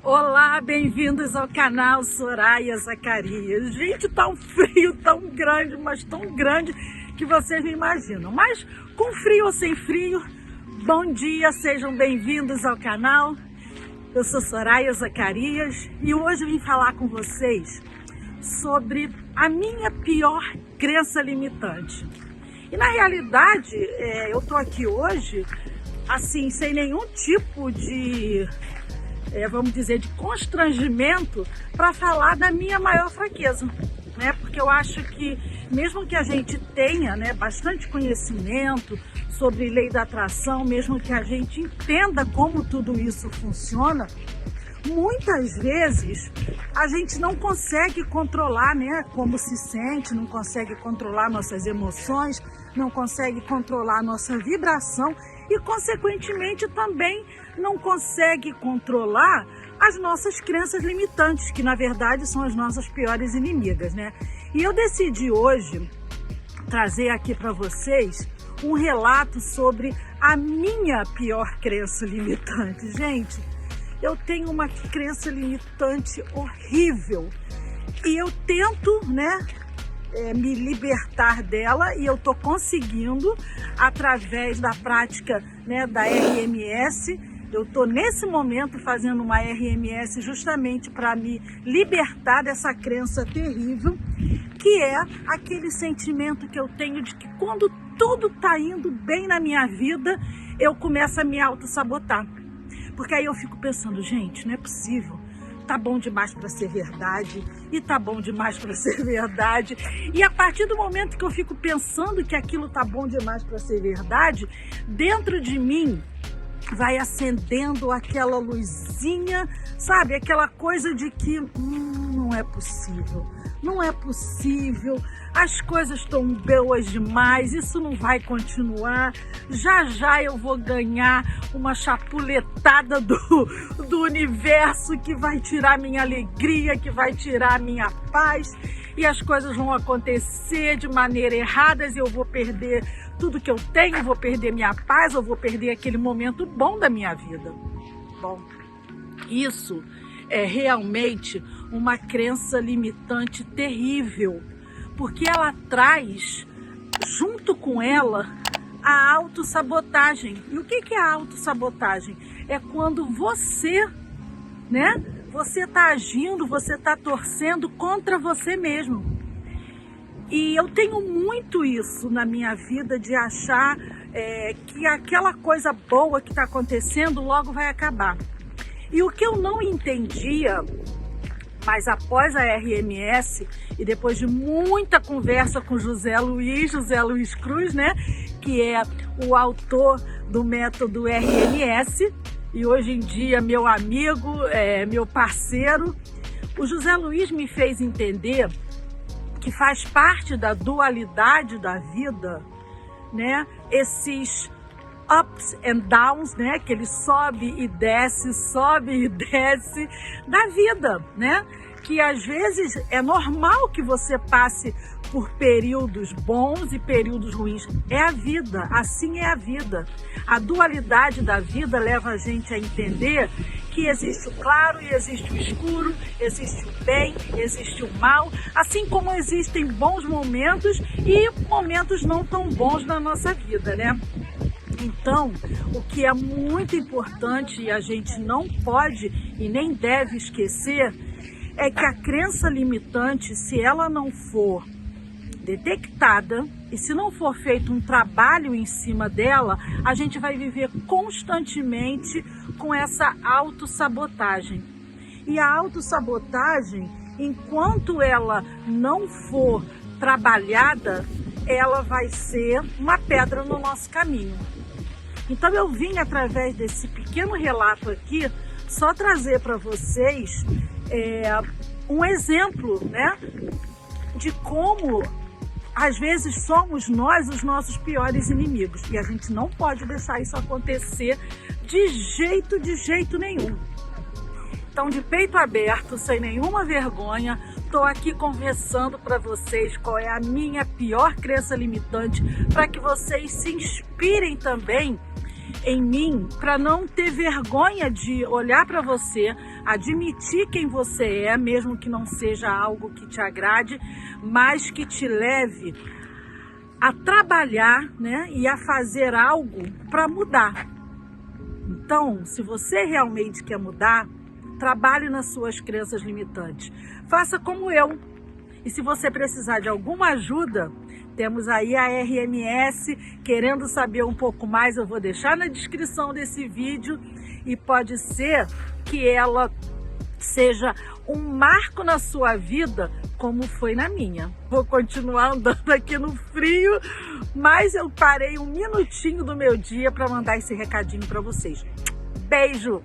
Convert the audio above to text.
Olá, bem-vindos ao canal Soraya Zacarias. Gente, tá um frio tão grande, mas tão grande que vocês não imaginam. Mas com frio ou sem frio, bom dia, sejam bem-vindos ao canal. Eu sou Soraya Zacarias e hoje eu vim falar com vocês sobre a minha pior crença limitante. E na realidade, eu tô aqui hoje, assim, sem nenhum tipo de... vamos dizer, de constrangimento para falar da minha maior fraqueza, né? Porque eu acho que mesmo que a gente tenha, né, bastante conhecimento sobre lei da atração, mesmo que a gente entenda como tudo isso funciona, muitas vezes a gente não consegue controlar, né, como se sente, não consegue controlar nossas emoções, não consegue controlar nossa vibração e, consequentemente, também não consegue controlar as nossas crenças limitantes, que na verdade são as nossas piores inimigas, né? E eu decidi hoje trazer aqui para vocês um relato sobre a minha pior crença limitante. Gente, eu tenho uma crença limitante horrível e eu tento, né, me libertar dela, e eu estou conseguindo através da prática, né, da RMS. Eu estou nesse momento fazendo uma RMS justamente para me libertar dessa crença terrível, que é aquele sentimento que eu tenho de que quando tudo está indo bem na minha vida, eu começo a me auto-sabotar. Porque aí eu fico pensando, gente, não é possível. Tá bom demais para ser verdade, e tá bom demais para ser verdade. E a partir do momento que eu fico pensando que aquilo tá bom demais para ser verdade, dentro de mim vai acendendo aquela luzinha, sabe? Aquela coisa de que não é possível, não é possível, as coisas estão boas demais, isso não vai continuar, já já eu vou ganhar uma chapuletada do universo que vai tirar minha alegria, que vai tirar minha paz, e as coisas vão acontecer de maneira errada e eu vou perder tudo que eu tenho, vou perder minha paz, eu vou perder aquele momento bom da minha vida. Bom, isso é realmente uma crença limitante terrível, porque ela traz junto com ela a autossabotagem. E o que é a autossabotagem? É quando você, né, você está agindo, você está torcendo contra você mesmo. E eu tenho muito isso na minha vida, de achar que aquela coisa boa que está acontecendo logo vai acabar. E o que eu não entendia, mas após a RMS e depois de muita conversa com José Luiz Cruz, né, que é o autor do método RMS e hoje em dia meu amigo, meu parceiro, o José Luiz me fez entender que faz parte da dualidade da vida, né, esses ups and downs, né, que ele sobe e desce da vida, né, que às vezes é normal que você passe por períodos bons e períodos ruins. É a vida, assim é a vida. A dualidade da vida leva a gente a entender que existe o claro e existe o escuro, existe o bem, existe o mal, assim como existem bons momentos e momentos não tão bons na nossa vida, né? Então, o que é muito importante e a gente não pode e nem deve esquecer é que a crença limitante, se ela não for detectada e se não for feito um trabalho em cima dela, a gente vai viver constantemente com essa autossabotagem. E a autossabotagem, enquanto ela não for trabalhada, ela vai ser uma pedra no nosso caminho. Então eu vim, através desse pequeno relato aqui, só trazer para vocês um exemplo, né, de como às vezes somos nós os nossos piores inimigos, e a gente não pode deixar isso acontecer de jeito nenhum. Então, de peito aberto, sem nenhuma vergonha, estou aqui conversando para vocês qual é a minha pior crença limitante, para que vocês se inspirem também em mim para não ter vergonha de olhar para você, admitir quem você é, mesmo que não seja algo que te agrade, mas que te leve a trabalhar, né, e a fazer algo para mudar. Então, se você realmente quer mudar, trabalhe nas suas crenças limitantes. Faça como eu. E se você precisar de alguma ajuda, temos aí a RMS. Querendo saber um pouco mais, eu vou deixar na descrição desse vídeo. E pode ser que ela seja um marco na sua vida, como foi na minha. Vou continuar andando aqui no frio, mas eu parei um minutinho do meu dia para mandar esse recadinho para vocês. Beijo!